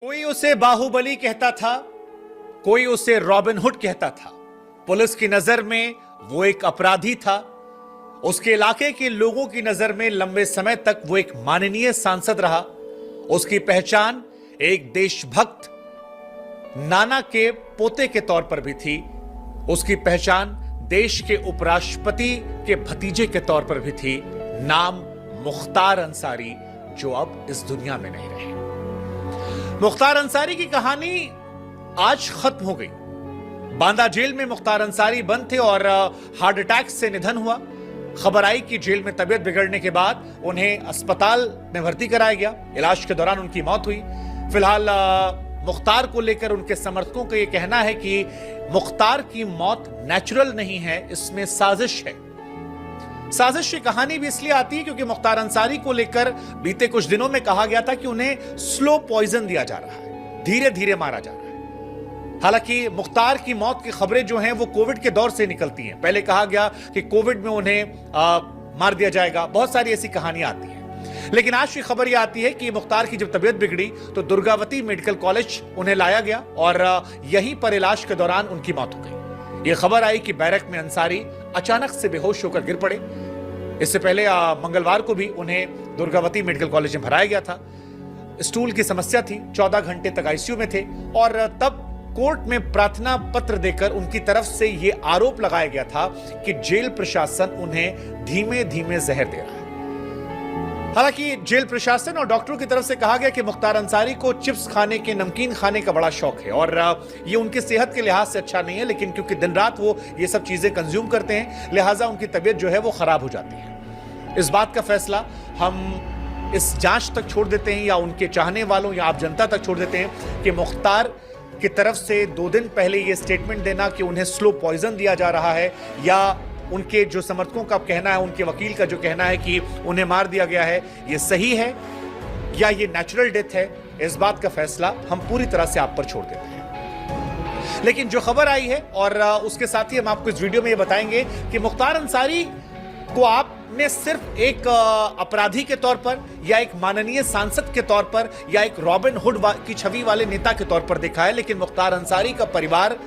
कोई उसे बाहुबली कहता था, कोई उसे रॉबिन हुड कहता था। पुलिस की नजर में वो एक अपराधी था। उसके इलाके के लोगों की नजर में लंबे समय तक वो एक माननीय सांसद रहा। उसकी पहचान एक देशभक्त नाना के पोते के तौर पर भी थी। उसकी पहचान देश के उपराष्ट्रपति के भतीजे के तौर पर भी थी। नाम मुख्तार अंसारी, जो अब इस दुनिया में नहीं रहे। मुख्तार अंसारी की कहानी आज खत्म हो गई। बांदा जेल में मुख्तार अंसारी बंद थे और हार्ट अटैक से निधन हुआ। खबर आई कि जेल में तबीयत बिगड़ने के बाद उन्हें अस्पताल में भर्ती कराया गया। इलाज के दौरान उनकी मौत हुई। फिलहाल मुख्तार को लेकर उनके समर्थकों का यह कहना है कि मुख्तार की मौत नेचुरल नहीं है, इसमें साजिश है। साजिश की कहानी भी इसलिए आती है क्योंकि मुख्तार अंसारी को लेकर बीते कुछ दिनों में कहा गया था कि उन्हें स्लो पॉइजन दिया जा रहा है, धीरे धीरे मारा जा रहा है। हालांकि मुख्तार की मौत की खबरें जो हैं वो कोविड के दौर से निकलती हैं। पहले कहा गया कि कोविड में उन्हें मार दिया जाएगा, बहुत सारी ऐसी कहानियां आती हैं। लेकिन आज की खबर यह आती है कि मुख्तार की जब तबीयत बिगड़ी तो दुर्गावती मेडिकल कॉलेज उन्हें लाया गया और यहीं पर इलाज के दौरान उनकी मौत हो गई। यह खबर आई कि बैरक में अंसारी अचानक से बेहोश होकर गिर पड़े। इससे पहले मंगलवार को भी उन्हें दुर्गावती मेडिकल कॉलेज में भराया गया था। स्टूल की समस्या थी, 14 घंटे तक आईसीयू में थे और तब कोर्ट में प्रार्थना पत्र देकर उनकी तरफ से यह आरोप लगाया गया था कि जेल प्रशासन उन्हें धीमे धीमे जहर दे रहा है। हालांकि जेल प्रशासन और डॉक्टरों की तरफ से कहा गया कि मुख्तार अंसारी को चिप्स खाने के, नमकीन खाने का बड़ा शौक है और ये उनकी सेहत के लिहाज से अच्छा नहीं है, लेकिन क्योंकि दिन रात वो ये सब चीजें कंज्यूम करते हैं, लिहाजा उनकी तबीयत जो है वो खराब हो जाती है। इस बात का फैसला हम इस जांच तक छोड़ देते हैं या उनके चाहने वालों या आप जनता तक छोड़ देते हैं कि मुख्तार की तरफ से 2 दिन पहले ये स्टेटमेंट देना कि उन्हें स्लो पॉइजन दिया जा रहा है, या उनके जो समर्थकों का कहना है, उनके वकील का जो कहना है कि उन्हें मार दिया गया है, ये सही है या ये नेचुरल डेथ है, इस बात का फैसला हम पूरी तरह से आप पर छोड़ देते हैं। लेकिन जो खबर आई है और उसके साथ ही हम आपको इस वीडियो में ये बताएंगे कि मुख्तार अंसारी को आपने सिर्फ एक अपराधी के तौर पर या एक माननीय सांसद के तौर पर या एक रॉबिन हुड की छवि वाले नेता के तौर पर देखा है, लेकिन मुख्तार अंसारी का परिवार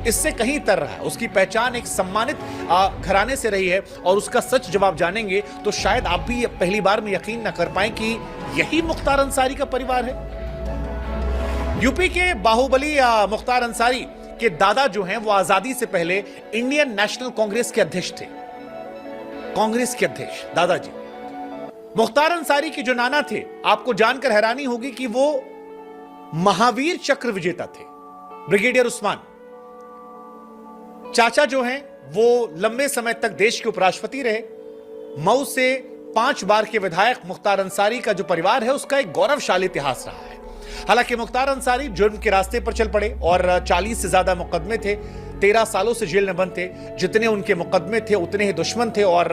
इससे कहीं तर रहा है। उसकी पहचान एक सम्मानित घराने से रही है और उसका सच जवाब जानेंगे तो शायद आप भी पहली बार में यकीन न कर पाएं कि यही मुख्तार अंसारी का परिवार है। यूपी के बाहुबली मुख्तार अंसारी के दादा जो हैं वो आजादी से पहले इंडियन नेशनल कांग्रेस के अध्यक्ष थे। कांग्रेस के अध्यक्ष दादाजी मुख्तार अंसारी के जो नाना थे, आपको जानकर हैरानी होगी कि वो महावीर चक्र विजेता थे, ब्रिगेडियर उस्मान। चाचा जो हैं वो लंबे समय तक देश के उपराष्ट्रपति रहे। मऊ से 5 बार के विधायक मुख्तार अंसारी का जो परिवार है उसका एक गौरवशाली इतिहास रहा है। हालांकि मुख्तार अंसारी जुर्म के रास्ते पर चल पड़े और 40 से ज्यादा मुकदमे थे। 13 सालों से जेल में बंद थे। जितने उनके मुकदमे थे उतने ही दुश्मन थे और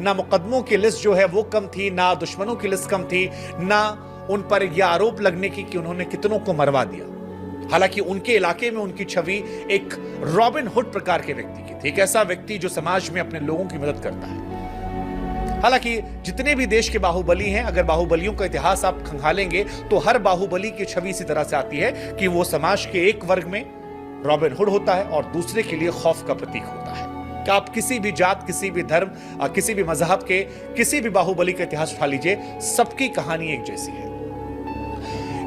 ना मुकदमों की लिस्ट जो है वो कम थी, ना दुश्मनों की लिस्ट कम थी, ना उन पर यह आरोप लगने की कि उन्होंने कितनों को मरवा दिया। हालांकि उनके इलाके में उनकी छवि एक रॉबिन हुड प्रकार के व्यक्ति की थी, एक ऐसा व्यक्ति जो समाज में अपने लोगों की मदद करता है। हालांकि जितने भी देश के बाहुबली हैं, अगर बाहुबलियों का इतिहास आप खंगालेंगे तो हर बाहुबली की छवि इसी तरह से आती है कि वो समाज के एक वर्ग में रॉबिन हुड होता है और दूसरे के लिए खौफ का प्रतीक होता है। कि आप किसी भी जात, किसी भी धर्म, किसी भी मजहब के किसी भी बाहुबली का इतिहास उठा लीजिए, सबकी कहानी एक जैसी है।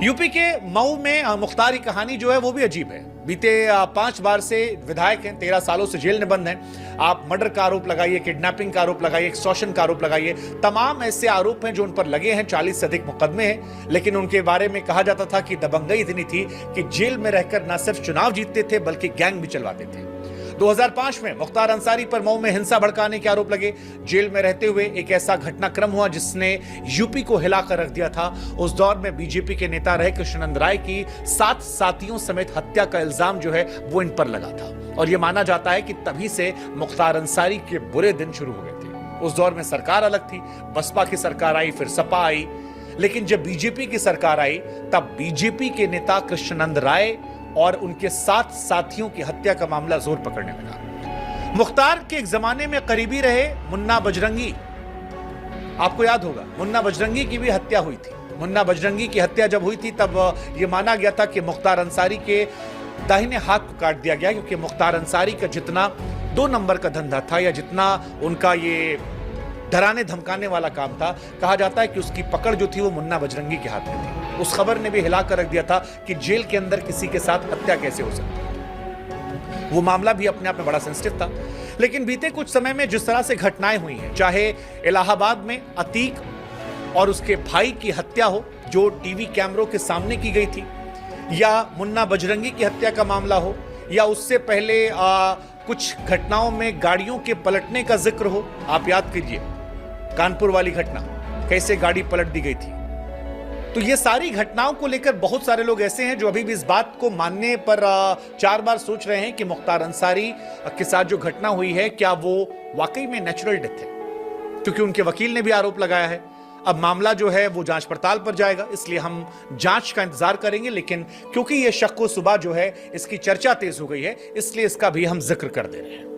यूपी के मऊ में मुख्तार की कहानी जो है वो भी अजीब है। बीते 5 बार से विधायक हैं, 13 सालों से जेल में बंद हैं। आप मर्डर का आरोप लगाइए, किडनैपिंग का आरोप लगाइए, एक्सटॉर्शन का आरोप लगाइए, तमाम ऐसे आरोप हैं जो उन पर लगे हैं। 40 से अधिक मुकदमे हैं, लेकिन उनके बारे में कहा जाता था कि दबंगई इतनी थी कि जेल में रहकर न सिर्फ चुनाव जीतते थे बल्कि गैंग भी चलवाते थे। 2005 में मुख्तार अंसारी पर मऊ में हिंसा भड़काने के आरोप लगे। जेल में रहते हुए एक ऐसा घटनाक्रम हुआ जिसने यूपी को हिलाकर रख दिया था। उस दौर में बीजेपी के नेता रहे कृष्णनंद राय की 7 साथियों समेत हत्या का इल्जाम जो है वो इन पर लगा था और यह माना जाता है कि तभी से मुख्तार अंसारी के बुरे दिन शुरू हो गए थे। उस दौर में सरकार अलग थी, बसपा की सरकार आई, फिर सपा आई, लेकिन जब बीजेपी की सरकार आई तब बीजेपी के नेता कृष्णनंद राय और उनके 7 साथियों की हत्या का मामला जोर पकड़ने लगा। मुख्तार के एक जमाने में करीबी रहे मुन्ना बजरंगी, आपको याद होगा मुन्ना बजरंगी की भी हत्या हुई थी। मुन्ना बजरंगी की हत्या जब हुई थी तब यह माना गया था कि मुख्तार अंसारी के दाहिने हाथ को काट दिया गया, क्योंकि मुख्तार अंसारी का जितना 2 नंबर का धंधा था या जितना उनका ये डराने धमकाने वाला काम था, कहा जाता है कि उसकी पकड़ जो थी वो मुन्ना बजरंगी के हाथ में थी। उस खबर ने भी हिला कर रख दिया था कि जेल के अंदर किसी के साथ हत्या कैसे हो सकती है। वो मामला भी अपने आप में बड़ा सेंसिटिव था। लेकिन बीते कुछ समय में जिस तरह से घटनाएं हुई हैं, चाहे इलाहाबाद में अतीक और उसके भाई की हत्या हो जो टीवी कैमरों के सामने की गई थी, या मुन्ना बजरंगी की हत्या का मामला हो, या उससे पहले कुछ घटनाओं में गाड़ियों के पलटने का जिक्र हो। आप याद कीजिए कानपुर वाली घटना, कैसे गाड़ी पलट दी गई थी। तो ये सारी घटनाओं को लेकर बहुत सारे लोग ऐसे हैं जो अभी भी इस बात को मानने पर 4 बार सोच रहे हैं कि मुख्तार अंसारी के साथ जो घटना हुई है क्या वो वाकई में नेचुरल डेथ है, क्योंकि उनके वकील ने भी आरोप लगाया है। अब मामला जो है वो जांच पड़ताल पर जाएगा, इसलिए हम जांच का इंतजार करेंगे। लेकिन क्योंकि ये शक्को सुबह जो है इसकी चर्चा तेज हो गई है, इसलिए इसका भी हम जिक्र कर दे रहे हैं।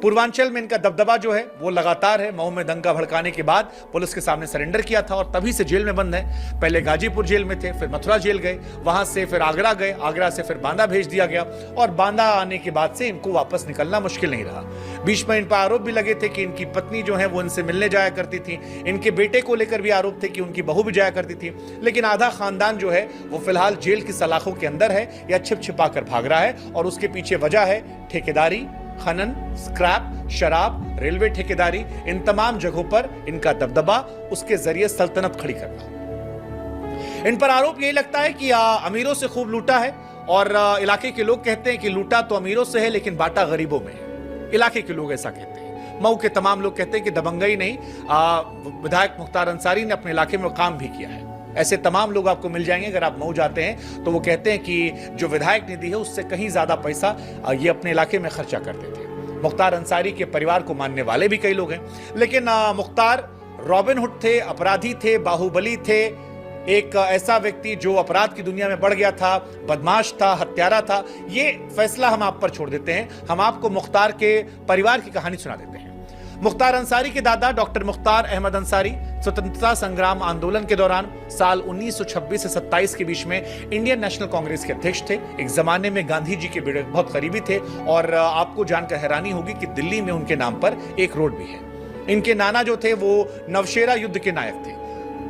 पूर्वांचल में इनका दबदबा जो है वो लगातार है। मऊ में दंगा भड़काने के बाद पुलिस के सामने सरेंडर किया था और तभी से जेल में बंद है। पहले गाजीपुर जेल में थे, फिर मथुरा जेल गए, वहां से फिर आगरा गए, आगरा से फिर बांदा भेज दिया गया और बांदा आने के बाद से इनको वापस निकलना मुश्किल नहीं रहा। बीच में इन पर आरोप भी लगे थे कि इनकी पत्नी जो है वो इनसे मिलने जाया करती थी। इनके बेटे को लेकर भी आरोप थे कि उनकी बहू भी जाया करती थी। लेकिन आधा खानदान जो है वो फिलहाल जेल की सलाखों के अंदर है या छिप छिपा कर भाग रहा है, और उसके पीछे वजह है ठेकेदारी, खनन, स्क्रैप, शराब, रेलवे ठेकेदारी। इन तमाम जगहों पर इनका दबदबा, उसके जरिए सल्तनत खड़ी करना। इन पर आरोप यही लगता है कि अमीरों से खूब लूटा है, और इलाके के लोग कहते हैं कि लूटा तो अमीरों से है लेकिन बांटा गरीबों में है। इलाके के लोग ऐसा कहते हैं। मऊ के तमाम लोग कहते हैं कि दबंगई नहीं, विधायक मुख्तार अंसारी ने अपने इलाके में काम भी किया है। ऐसे तमाम लोग आपको मिल जाएंगे अगर आप मऊ जाते हैं, तो वो कहते हैं कि जो विधायक निधि है उससे कहीं ज्यादा पैसा ये अपने इलाके में खर्चा करते थे। मुख्तार अंसारी के परिवार को मानने वाले भी कई लोग हैं, लेकिन मुख्तार रॉबिन हुड थे, अपराधी थे, बाहुबली थे, एक ऐसा व्यक्ति जो अपराध की दुनिया में बढ़ गया था, बदमाश था, हत्यारा था। ये फैसला हम आप पर छोड़ देते हैं। हम आपको मुख्तार के परिवार की कहानी सुना देते हैं। मुख्तार अंसारी के दादा डॉक्टर मुख्तार अहमद अंसारी स्वतंत्रता संग्राम आंदोलन के दौरान साल 1926 से 27 के बीच में इंडियन नेशनल कांग्रेस के अध्यक्ष थे। एक जमाने में गांधी जी के बहुत करीबी थे, और आपको जानकर हैरानी होगी कि दिल्ली में उनके नाम पर एक रोड भी है। इनके नाना जो थे वो नवशेरा युद्ध के नायक थे।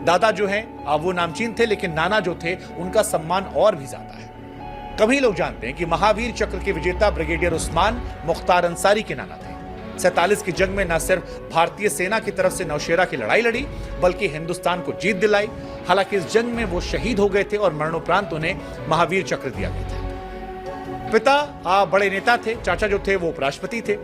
दादा जो है वो नामचीन थे, लेकिन नाना जो थे उनका सम्मान और भी ज्यादा है। कभी लोग जानते हैं कि महावीर चक्र के विजेता ब्रिगेडियर उस्मान मुख्तार अंसारी के नाना थे। 47 की जंग में न सिर्फ भारतीय सेना की तरफ से नौशेरा की लड़ाई लड़ी, बल्कि हिंदुस्तान को जीत दिलाई। हालांकि इस जंग में वो शहीद हो गए थे और मरणोपरांत उन्हें महावीर चक्र दिया गया था। पिता बड़े नेता थे, चाचा जो थे वो उपराष्ट्रपति थे।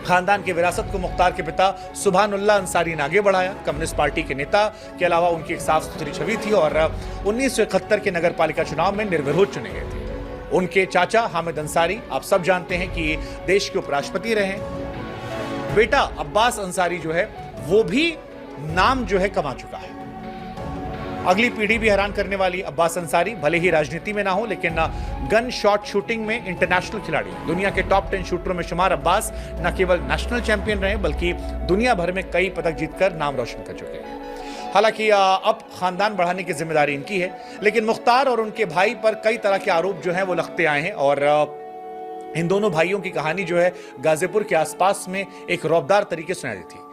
खानदान की विरासत को मुख्तार के पिता सुभानुल्लाह अंसारी ने आगे बढ़ाया। कम्युनिस्ट पार्टी के नेता के अलावा उनकी एक साफ सुथरी छवि थी, और 1971 के नगर पालिका चुनाव में निर्विरोध चुने गए थे। उनके चाचा हामिद अंसारी आप सब जानते हैं कि देश के उपराष्ट्रपति रहे। बेटा अब्बास अंसारी जो है वो भी नाम जो है कमा चुका है। अगली पीढ़ी भी हैरान करने वाली। अब्बास अंसारी भले ही राजनीति में ना हो, लेकिन गन शॉट शूटिंग में इंटरनेशनल खिलाड़ी, दुनिया के टॉप 10 शूटरों में शुमार अब्बास न केवल नेशनल चैंपियन रहे बल्कि दुनिया भर में कई पदक जीतकर नाम रोशन कर चुके हैं। हालांकि अब खानदान बढ़ाने की जिम्मेदारी इनकी है, लेकिन मुख्तार और उनके भाई पर कई तरह के आरोप जो हैं वो लगते आए हैं, और इन दोनों भाइयों की कहानी जो है गाजीपुर के आसपास में एक रौबदार तरीके सुनाई दी थी।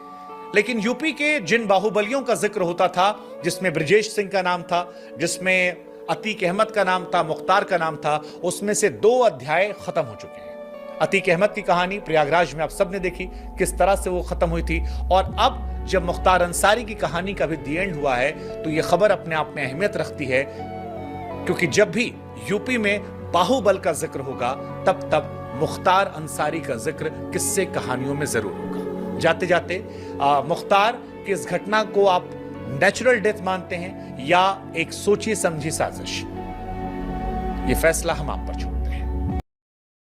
लेकिन यूपी के जिन बाहुबलियों का जिक्र होता था, जिसमें ब्रजेश सिंह का नाम था, जिसमें अतीक अहमद का नाम था, मुख्तार का नाम था, उसमें से 2 अध्याय खत्म हो चुके हैं। अतीक अहमद की कहानी प्रयागराज में आप सबने देखी किस तरह से वो खत्म हुई थी, और अब जब मुख्तार अंसारी की कहानी का भी दी एंड हुआ है तो यह खबर अपने आप में अहमियत रखती है, क्योंकि जब भी यूपी में बाहुबल का जिक्र होगा तब मुख्तार अंसारी का जिक्र किस्से कहानियों में जरूर होगा। जाते जाते मुख्तार की इस घटना को आप नेचुरल डेथ मानते हैं या एक सोची समझी साजिश, ये फैसला हम आप पर छोड़